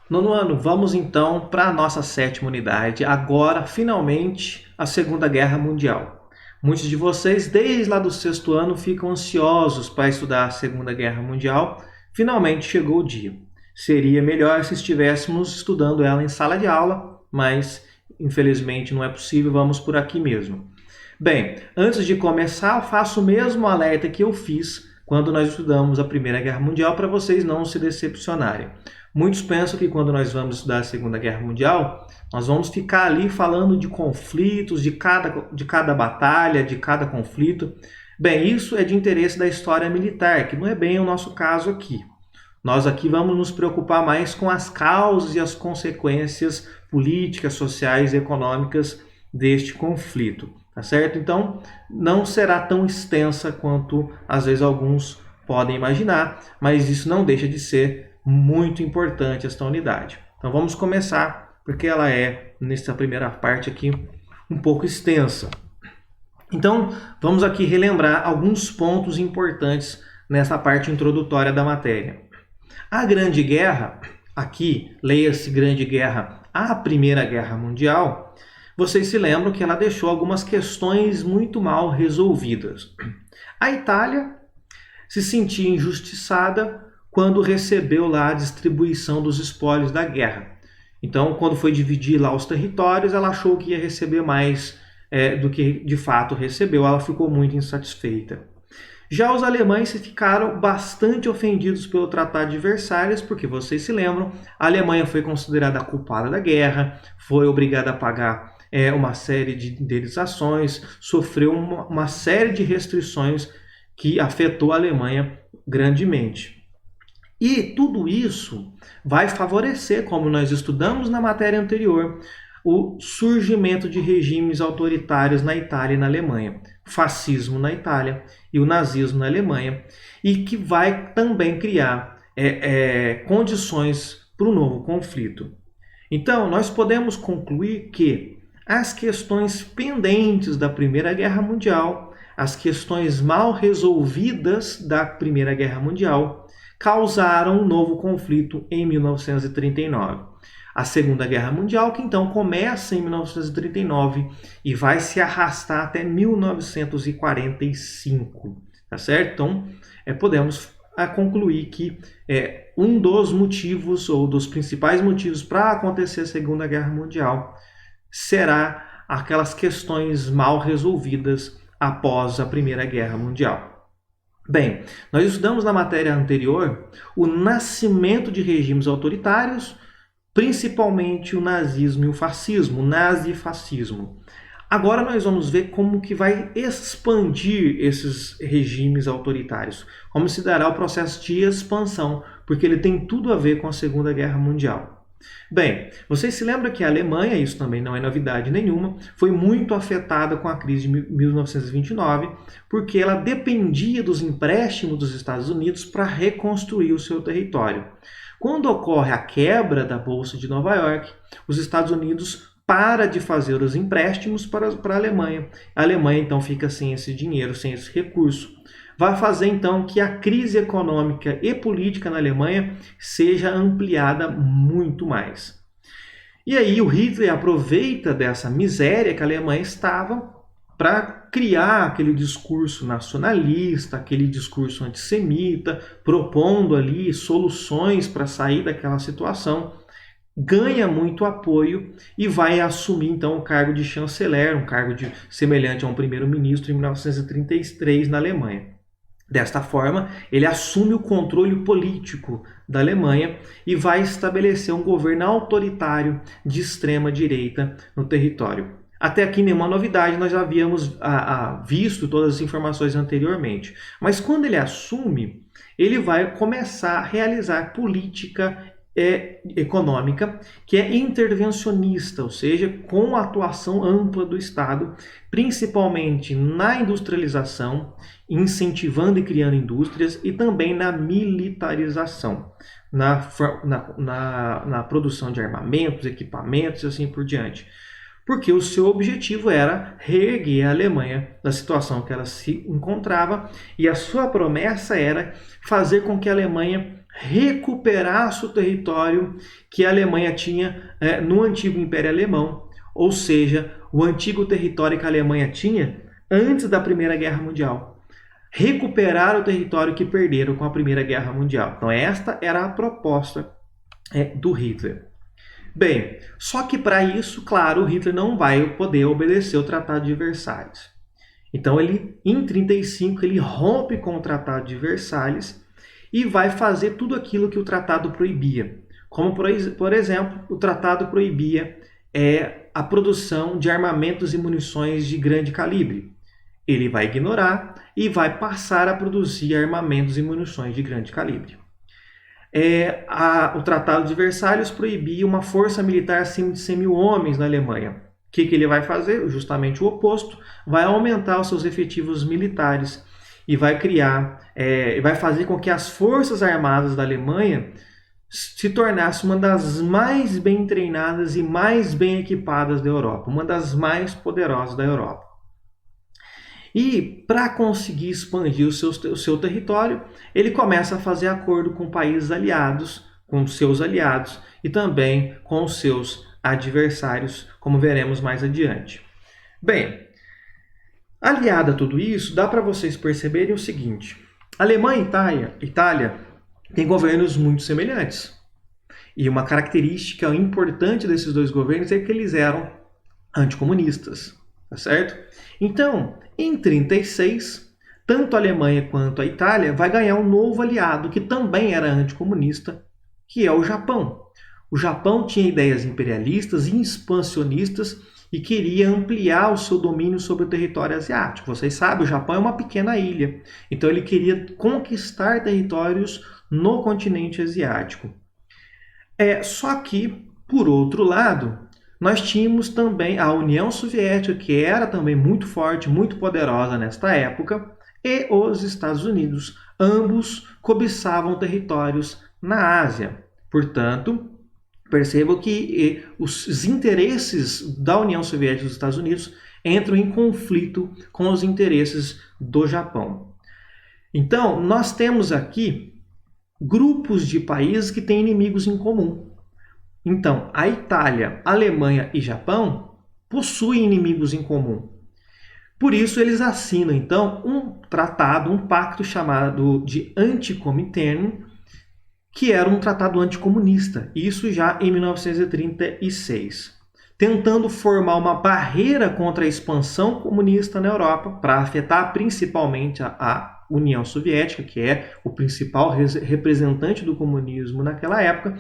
Nono ano, vamos então para a nossa sétima unidade, agora finalmente a Segunda Guerra Mundial. Muitos de vocês, desde lá do sexto ano, ficam ansiosos para estudar a Segunda Guerra Mundial. Finalmente chegou o dia. Seria melhor se estivéssemos estudando ela em sala de aula, mas infelizmente não é possível, vamos por aqui mesmo. Bem, antes de começar, eu faço o mesmo alerta que eu fiz quando nós estudamos a Primeira Guerra Mundial para vocês não se decepcionarem. Muitos pensam que quando nós vamos estudar a Segunda Guerra Mundial, nós vamos ficar ali falando de conflitos, de cada batalha, de cada conflito. Bem, isso é de interesse da história militar, que não é bem o nosso caso aqui. Nós aqui vamos nos preocupar mais com as causas e as consequências políticas, sociais e econômicas deste conflito, tá certo? Então, não será tão extensa quanto às vezes alguns podem imaginar, mas isso não deixa de ser muito importante esta unidade. Então vamos começar, porque ela é, nessa primeira parte aqui, um pouco extensa. Então vamos aqui relembrar alguns pontos importantes nessa parte introdutória da matéria. A Grande Guerra, aqui leia-se Grande Guerra, a Primeira Guerra Mundial, vocês se lembram que ela deixou algumas questões muito mal resolvidas. A Itália se sentia injustiçada quando recebeu lá a distribuição dos espólios da guerra. Então, quando foi dividir lá os territórios, ela achou que ia receber mais do que de fato recebeu. Ela ficou muito insatisfeita. Já os alemães ficaram bastante ofendidos pelo Tratado de Versalhes, porque vocês se lembram, a Alemanha foi considerada a culpada da guerra, foi obrigada a pagar uma série de indenizações, sofreu uma série de restrições que afetou a Alemanha grandemente. E tudo isso vai favorecer, como nós estudamos na matéria anterior, o surgimento de regimes autoritários na Itália e na Alemanha, o fascismo na Itália e o nazismo na Alemanha, e que vai também criar condições para o novo conflito. Então, nós podemos concluir que as questões pendentes da Primeira Guerra Mundial, as questões mal resolvidas da Primeira Guerra Mundial, causaram um novo conflito em 1939. A Segunda Guerra Mundial, que então começa em 1939 e vai se arrastar até 1945, tá certo? Então, podemos concluir que um dos motivos, ou dos principais motivos para acontecer a Segunda Guerra Mundial, será aquelas questões mal resolvidas após a Primeira Guerra Mundial. Bem, nós estudamos na matéria anterior o nascimento de regimes autoritários, principalmente o nazismo e o fascismo, o nazifascismo. Agora nós vamos ver como que vai expandir esses regimes autoritários, como se dará o processo de expansão, porque ele tem tudo a ver com a Segunda Guerra Mundial. Bem, vocês se lembram que a Alemanha, isso também não é novidade nenhuma, foi muito afetada com a crise de 1929, porque ela dependia dos empréstimos dos Estados Unidos para reconstruir o seu território. Quando ocorre a quebra da Bolsa de Nova York, os Estados Unidos para de fazer os empréstimos para a Alemanha. A Alemanha então fica sem esse dinheiro, sem esse recurso. Vai fazer então que a crise econômica e política na Alemanha seja ampliada muito mais. E aí o Hitler aproveita dessa miséria que a Alemanha estava para criar aquele discurso nacionalista, aquele discurso antissemita, propondo ali soluções para sair daquela situação, ganha muito apoio e vai assumir então o cargo de chanceler, um cargo semelhante a um primeiro-ministro em 1933 na Alemanha. Desta forma, ele assume o controle político da Alemanha e vai estabelecer um governo autoritário de extrema direita no território. Até aqui nenhuma novidade, nós já havíamos visto todas as informações anteriormente. Mas quando ele assume, ele vai começar a realizar política econômica que é intervencionista, ou seja, com a atuação ampla do Estado, principalmente na industrialização, incentivando e criando indústrias, e também na militarização, na produção de armamentos, equipamentos e assim por diante. Porque o seu objetivo era reerguer a Alemanha da situação que ela se encontrava, e a sua promessa era fazer com que a Alemanha recuperasse o território que a Alemanha tinha no antigo Império Alemão, ou seja, o antigo território que a Alemanha tinha antes da Primeira Guerra Mundial. Recuperar o território que perderam com a Primeira Guerra Mundial. Então esta era a proposta do Hitler. Bem, só que para isso, claro, o Hitler não vai poder obedecer o Tratado de Versalhes. Então ele, em 1935, ele rompe com o Tratado de Versalhes e vai fazer tudo aquilo que o tratado proibia. Como, por exemplo, o tratado proibia a produção de armamentos e munições de grande calibre. Ele vai ignorar e vai passar a produzir armamentos e munições de grande calibre. O Tratado de Versalhes proibia uma força militar acima de 100 mil homens na Alemanha. O que ele vai fazer? Justamente o oposto. Vai aumentar os seus efetivos militares e vai vai fazer com que as forças armadas da Alemanha se tornasse uma das mais bem treinadas e mais bem equipadas da Europa, uma das mais poderosas da Europa. E para conseguir expandir o seu território, ele começa a fazer acordo com países aliados, com seus aliados e também com os seus adversários, como veremos mais adiante. Bem, aliado a tudo isso, dá para vocês perceberem o seguinte: Alemanha e Itália têm governos muito semelhantes. E uma característica importante desses dois governos é que eles eram anticomunistas, tá certo? Então, em 1936, tanto a Alemanha quanto a Itália vai ganhar um novo aliado que também era anticomunista, que é o Japão. O Japão tinha ideias imperialistas e expansionistas e queria ampliar o seu domínio sobre o território asiático. Vocês sabem, o Japão é uma pequena ilha, então ele queria conquistar territórios no continente asiático. Só que, por outro lado, nós tínhamos também a União Soviética, que era também muito forte, muito poderosa nesta época, e os Estados Unidos. Ambos cobiçavam territórios na Ásia. Portanto, percebam que os interesses da União Soviética e dos Estados Unidos entram em conflito com os interesses do Japão. Então, nós temos aqui grupos de países que têm inimigos em comum. Então, a Itália, a Alemanha e Japão possuem inimigos em comum. Por isso, eles assinam, então, um tratado, um pacto chamado de Antikomintern, que era um tratado anticomunista, isso já em 1936, tentando formar uma barreira contra a expansão comunista na Europa, para afetar principalmente a União Soviética, que é o principal representante do comunismo naquela época.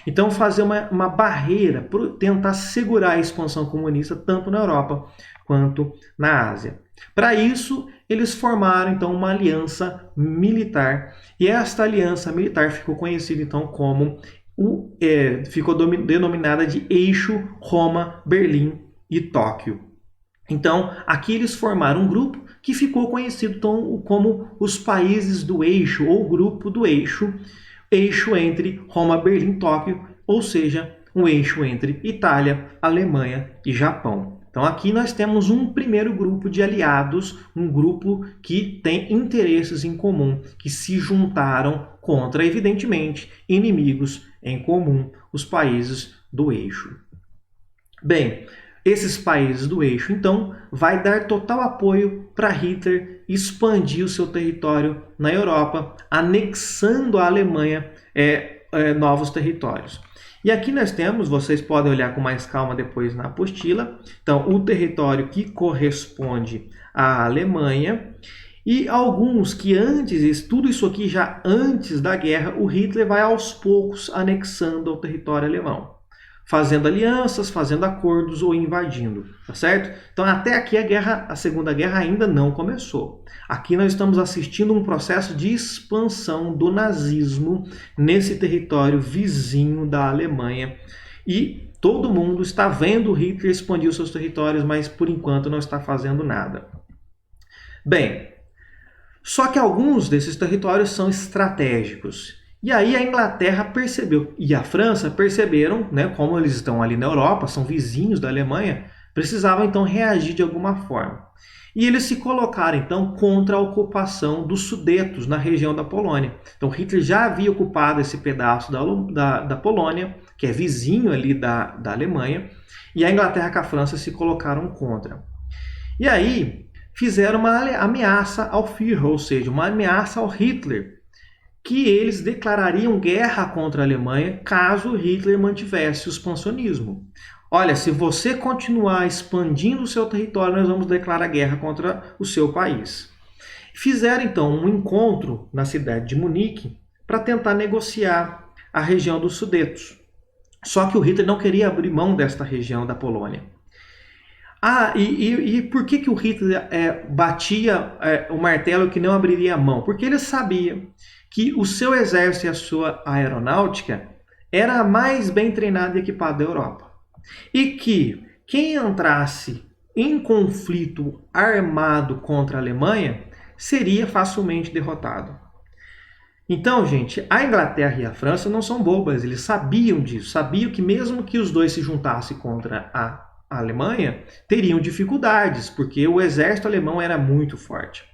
Então, fazer uma barreira para tentar segurar a expansão comunista tanto na Europa quanto na Ásia. Para isso, eles formaram então uma aliança militar, e esta aliança militar ficou conhecida então como ficou denominada de Eixo Roma, Berlim e Tóquio. Então, aqui eles formaram um grupo que ficou conhecido então como os países do eixo, ou grupo do eixo entre Roma, Berlim e Tóquio, ou seja, um eixo entre Itália, Alemanha e Japão. Então aqui nós temos um primeiro grupo de aliados, um grupo que tem interesses em comum, que se juntaram contra, evidentemente, inimigos em comum, os países do eixo. Bem, esses países do eixo, então, vai dar total apoio para Hitler expandir o seu território na Europa, anexando à Alemanha novos territórios. E aqui nós temos, vocês podem olhar com mais calma depois na apostila, então, o território que corresponde à Alemanha, e alguns que antes, tudo isso aqui já antes da guerra, o Hitler vai aos poucos anexando ao território alemão, fazendo alianças, fazendo acordos ou invadindo, tá certo? Então até aqui a Segunda Guerra ainda não começou. Aqui nós estamos assistindo um processo de expansão do nazismo nesse território vizinho da Alemanha, e todo mundo está vendo Hitler expandir os seus territórios, mas por enquanto não está fazendo nada. Bem, só que alguns desses territórios são estratégicos. E aí a Inglaterra percebeu, e a França perceberam, né, como eles estão ali na Europa, são vizinhos da Alemanha, precisavam então reagir de alguma forma. E eles se colocaram, então, contra a ocupação dos Sudetos na região da Polônia. Então, Hitler já havia ocupado esse pedaço da Polônia, que é vizinho ali da Alemanha, e a Inglaterra com a França se colocaram contra. E aí, fizeram uma ameaça ao Führer, ou seja, uma ameaça ao Hitler, que eles declarariam guerra contra a Alemanha caso Hitler mantivesse o expansionismo. Olha, se você continuar expandindo o seu território, nós vamos declarar guerra contra o seu país. Fizeram então um encontro na cidade de Munique para tentar negociar a região dos Sudetos. Só que o Hitler não queria abrir mão desta região da Polônia. E por que o Hitler batia o martelo que não abriria a mão? Porque ele sabia que o seu exército e a sua aeronáutica era a mais bem treinada e equipada da Europa. E que quem entrasse em conflito armado contra a Alemanha seria facilmente derrotado. Então, gente, a Inglaterra e a França não são bobas, eles sabiam disso, sabiam que mesmo que os dois se juntassem contra a Alemanha, teriam dificuldades, porque o exército alemão era muito forte.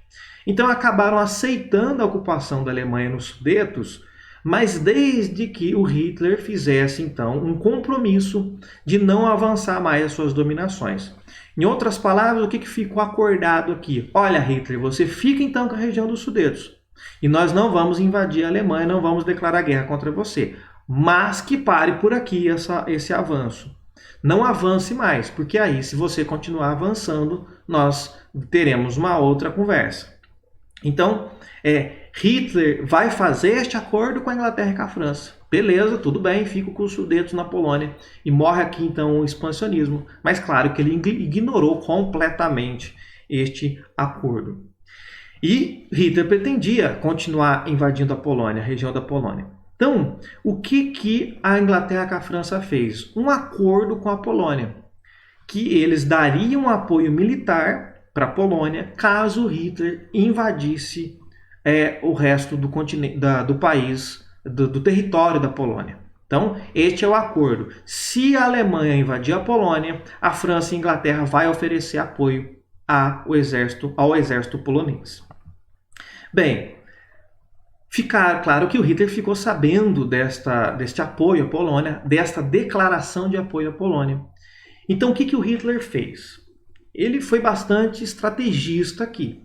Então acabaram aceitando a ocupação da Alemanha nos Sudetos, mas desde que o Hitler fizesse, então, um compromisso de não avançar mais as suas dominações. Em outras palavras, o que ficou acordado aqui? Olha, Hitler, você fica então com a região dos Sudetos. E nós não vamos invadir a Alemanha, não vamos declarar guerra contra você. Mas que pare por aqui esse avanço. Não avance mais, porque aí, se você continuar avançando, nós teremos uma outra conversa. Então, Hitler vai fazer este acordo com a Inglaterra e com a França. Beleza, tudo bem, fico com os Sudetos na Polônia. E morre aqui, então, o expansionismo. Mas, claro, que ele ignorou completamente este acordo. E Hitler pretendia continuar invadindo a Polônia, a região da Polônia. Então, o que a Inglaterra com a França fez? Um acordo com a Polônia, que eles dariam apoio militar para a Polônia caso Hitler invadisse o resto do continente, do país, do território da Polônia. Então, este é o acordo. Se a Alemanha invadir a Polônia, a França e a Inglaterra vai oferecer apoio ao exército polonês. Bem, fica claro que o Hitler ficou sabendo deste apoio à Polônia, desta declaração de apoio à Polônia. Então, o que o Hitler fez? Ele foi bastante estrategista aqui.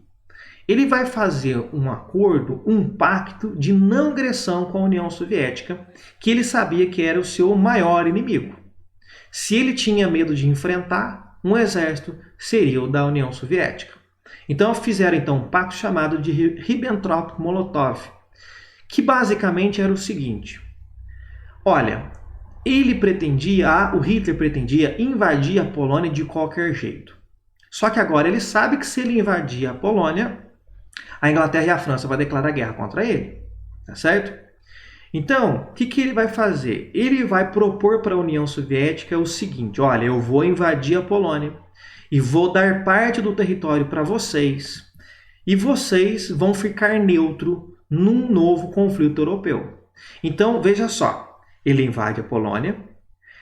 Ele vai fazer um acordo, um pacto de não agressão com a União Soviética, que ele sabia que era o seu maior inimigo. Se ele tinha medo de enfrentar um exército, seria o da União Soviética. Então fizeram um pacto chamado de Ribbentrop-Molotov, que basicamente era o seguinte: olha, o Hitler pretendia invadir a Polônia de qualquer jeito. Só que agora ele sabe que se ele invadir a Polônia, a Inglaterra e a França vão declarar guerra contra ele, tá certo? Então, o que ele vai fazer? Ele vai propor para a União Soviética o seguinte: olha, eu vou invadir a Polônia e vou dar parte do território para vocês, e vocês vão ficar neutro num novo conflito europeu. Então, veja só, ele invade a Polônia,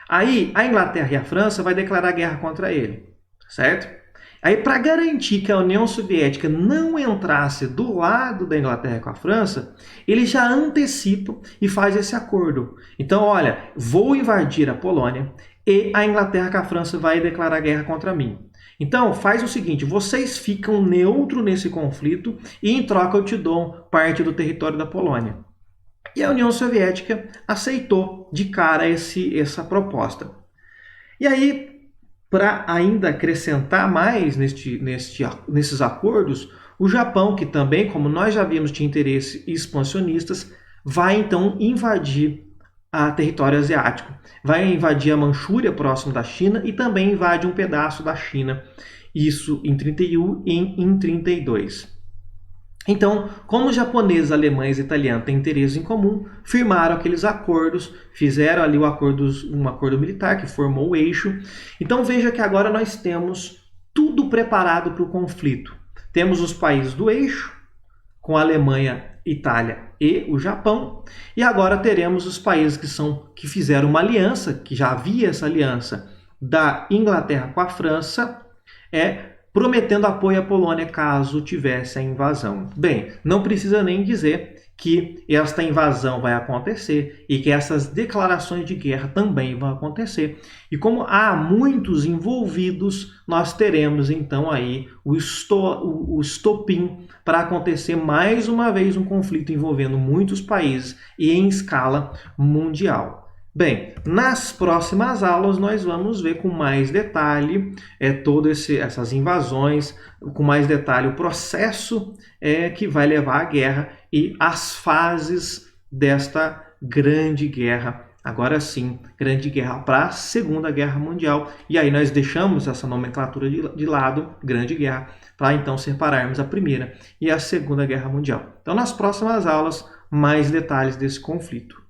aí a Inglaterra e a França vai declarar guerra contra ele, certo? Aí, para garantir que a União Soviética não entrasse do lado da Inglaterra com a França, ele já antecipa e faz esse acordo. Então, olha, vou invadir a Polônia e a Inglaterra com a França vai declarar guerra contra mim. Então, faz o seguinte, vocês ficam neutro nesse conflito e em troca eu te dou parte do território da Polônia. E a União Soviética aceitou de cara essa proposta. E aí, para ainda acrescentar mais nesses acordos, o Japão, que também, como nós já vimos, tinha interesses expansionistas, vai então invadir o território asiático. Vai invadir a Manchúria, próximo da China, e também invade um pedaço da China, isso em 31 e em 32. Então, como os japoneses, alemães e italianos têm interesses em comum, firmaram aqueles acordos, fizeram ali um acordo militar que formou o eixo. Então veja que agora nós temos tudo preparado para o conflito. Temos os países do eixo, com a Alemanha, Itália e o Japão, e agora teremos os países que fizeram uma aliança, que já havia essa aliança da Inglaterra com a França, prometendo apoio à Polônia caso tivesse a invasão. Bem, não precisa nem dizer que esta invasão vai acontecer e que essas declarações de guerra também vão acontecer. E como há muitos envolvidos, nós teremos então aí o estopim para acontecer mais uma vez um conflito envolvendo muitos países e em escala mundial. Bem, nas próximas aulas nós vamos ver com mais detalhe todas essas invasões, com mais detalhe o processo que vai levar à guerra e as fases desta grande guerra. Agora sim, grande guerra para a Segunda Guerra Mundial. E aí nós deixamos essa nomenclatura de lado, grande guerra, para então separarmos a Primeira e a Segunda Guerra Mundial. Então nas próximas aulas, mais detalhes desse conflito.